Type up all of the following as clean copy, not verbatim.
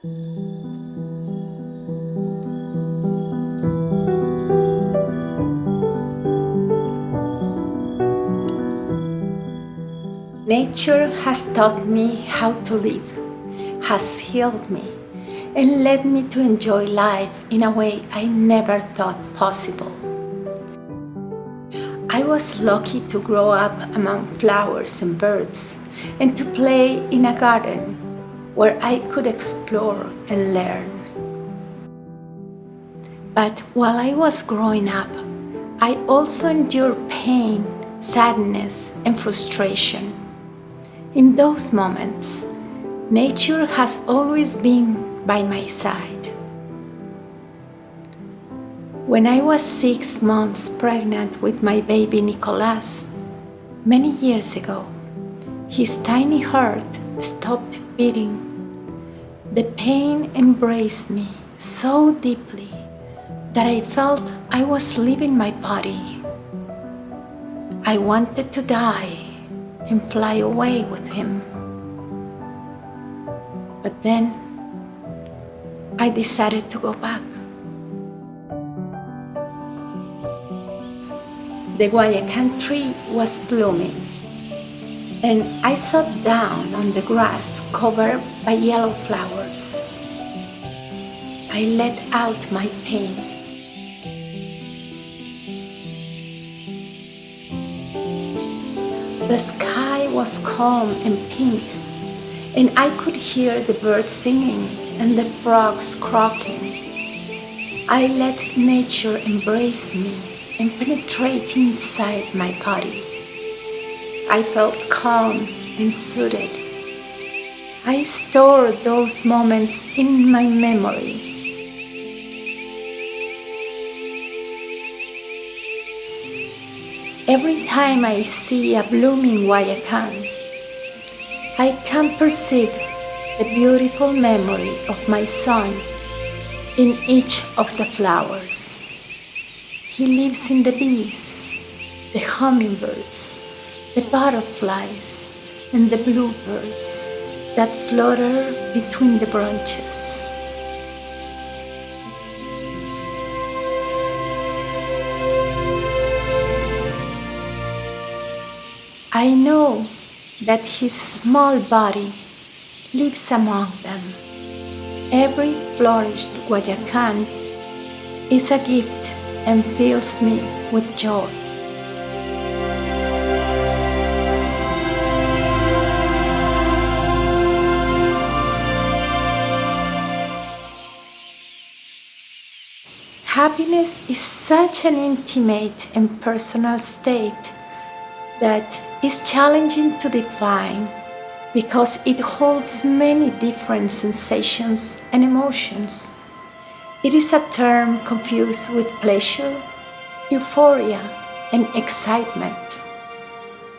Nature has taught me how to live, has healed me, and led me to enjoy life in a way I never thought possible. I was lucky to grow up among flowers and birds and to play in a garden where I could explore and learn. But while I was growing up, I also endured pain, sadness, and frustration. In those moments, nature has always been by my side. When I was 6 months pregnant with my baby Nicolas, many years ago, his tiny heart stopped beating. The pain embraced me so deeply that I felt I was leaving my body. I wanted to die and fly away with him. But then I decided to go back. The guayacán tree was blooming, and I sat down on the grass covered by yellow flowers. I let out my pain. The sky was calm and pink, and I could hear the birds singing and the frogs croaking. I let nature embrace me and penetrate inside my body. I felt calm and soothed. I stored those moments in my memory. Every time I see a blooming guayacán, I can perceive the beautiful memory of my son in each of the flowers. He lives in the bees, the hummingbirds, the butterflies, and the bluebirds that flutter between the branches. I know that his small body lives among them. Every flourished guayacán is a gift and fills me with joy. Happiness is such an intimate and personal state that is challenging to define because it holds many different sensations and emotions. It is a term confused with pleasure, euphoria, and excitement.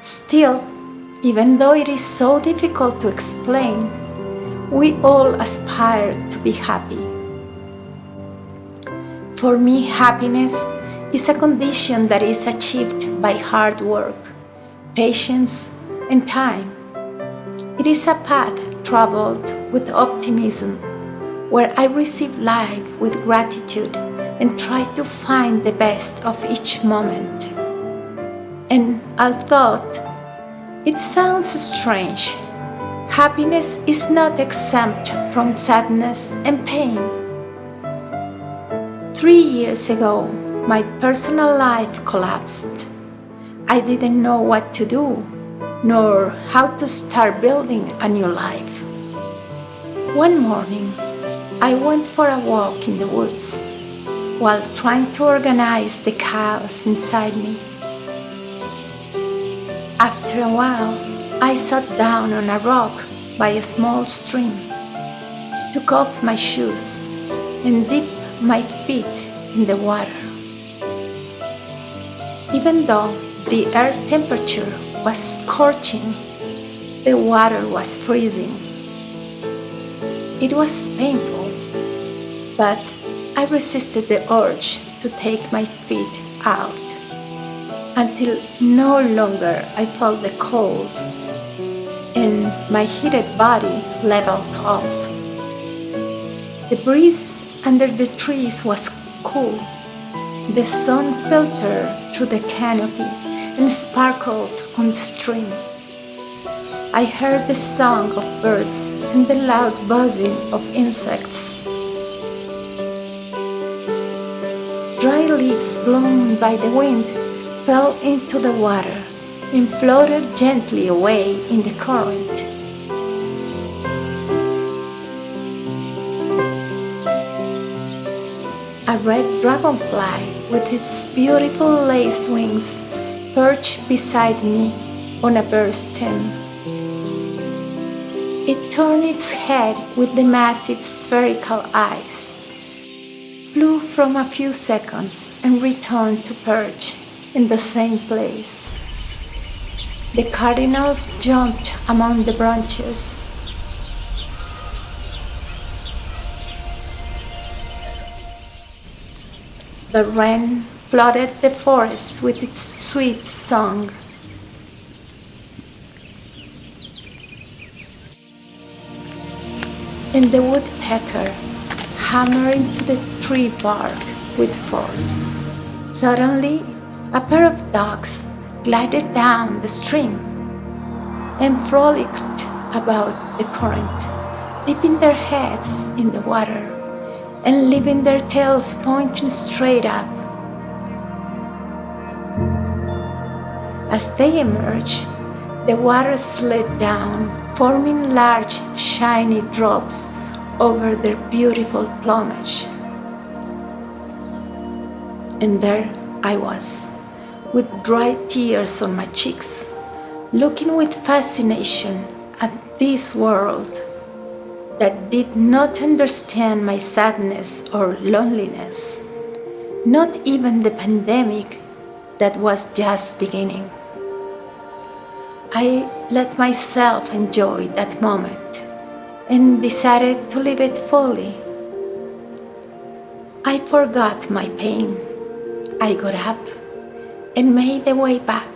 Still, even though it is so difficult to explain, we all aspire to be happy. For me, happiness is a condition that is achieved by hard work, patience, and time. It is a path traveled with optimism, where I receive life with gratitude and try to find the best of each moment. And although it sounds strange, happiness is not exempt from sadness and pain. 3 years ago, my personal life collapsed. I didn't know what to do, nor how to start building a new life. One morning, I went for a walk in the woods while trying to organize the chaos inside me. After a while, I sat down on a rock by a small stream, took off my shoes, and dipped my feet in the water. Even though the earth temperature was scorching, the water was freezing. It was painful, but I resisted the urge to take my feet out until no longer I felt the cold and my heated body leveled off. The breeze under the trees was cool. The sun filtered through the canopy and sparkled on the stream. I heard the song of birds and the loud buzzing of insects. Dry leaves blown by the wind fell into the water and floated gently away in the current. A red dragonfly with its beautiful lace wings perched beside me on a bird stem. It turned its head with the massive spherical eyes, flew from a few seconds and returned to perch in the same place. The cardinals jumped among the branches. The wren flooded the forest with its sweet song. And the woodpecker hammered into the tree bark with force. Suddenly, a pair of ducks glided down the stream and frolicked about the current, dipping their heads in the water and leaving their tails pointing straight up. As they emerged, the water slid down, forming large, shiny drops over their beautiful plumage. And there I was, with dry tears on my cheeks, looking with fascination at this world that did not understand my sadness or loneliness, not even the pandemic that was just beginning. I let myself enjoy that moment and decided to live it fully. I forgot my pain. I got up and made the way back,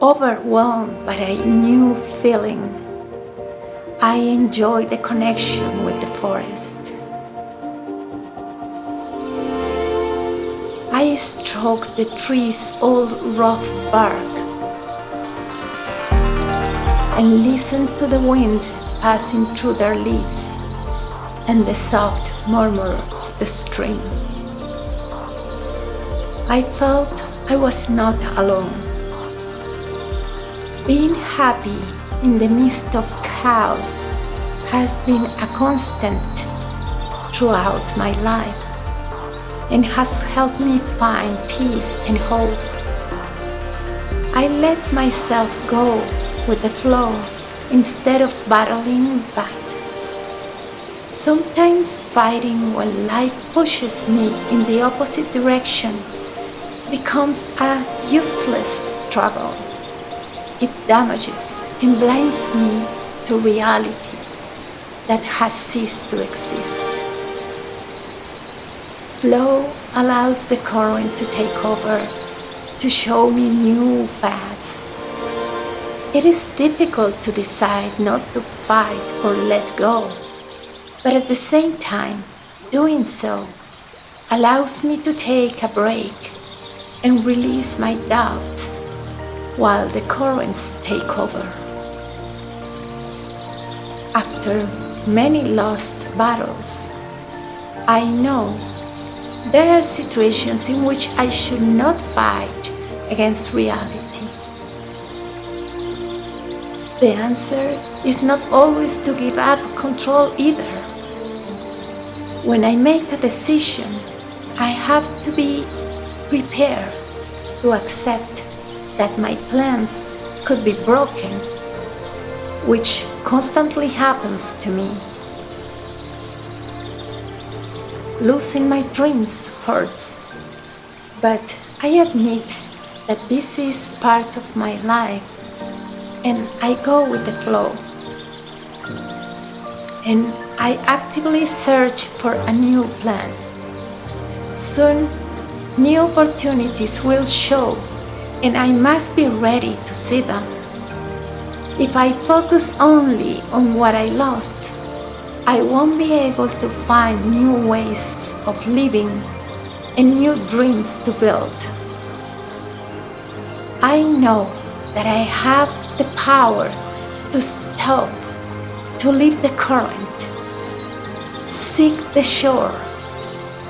overwhelmed by a new feeling. I enjoyed the connection with the forest. I stroked the tree's old rough bark and listened to the wind passing through their leaves and the soft murmur of the stream. I felt I was not alone. Being happy in the midst of chaos has been a constant throughout my life and has helped me find peace and hope. I let myself go with the flow instead of battling back. Sometimes fighting when life pushes me in the opposite direction becomes a useless struggle. It damages and blinds me to reality that has ceased to exist. Flow allows the current to take over, to show me new paths. It is difficult to decide not to fight or let go, but at the same time, doing so allows me to take a break and release my doubts while the currents take over. After many lost battles, I know there are situations in which I should not fight against reality. The answer is not always to give up control either. When I make a decision, I have to be prepared to accept that my plans could be broken, which constantly happens to me. Losing my dreams hurts, but I admit that this is part of my life and I go with the flow. And I actively search for a new plan. Soon, new opportunities will show and I must be ready to see them. If I focus only on what I lost, I won't be able to find new ways of living and new dreams to build. I know that I have the power to stop, to leave the current, seek the shore,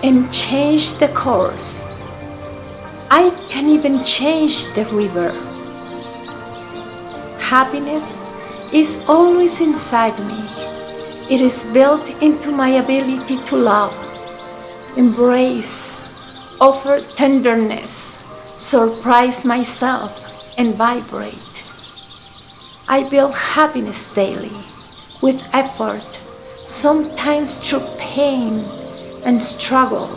and change the course. I can even change the river. Happiness is always inside me. It is built into my ability to love, embrace, offer tenderness, surprise myself, and vibrate. I build happiness daily with effort, sometimes through pain and struggle,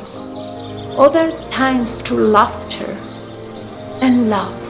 other times through laughter and love.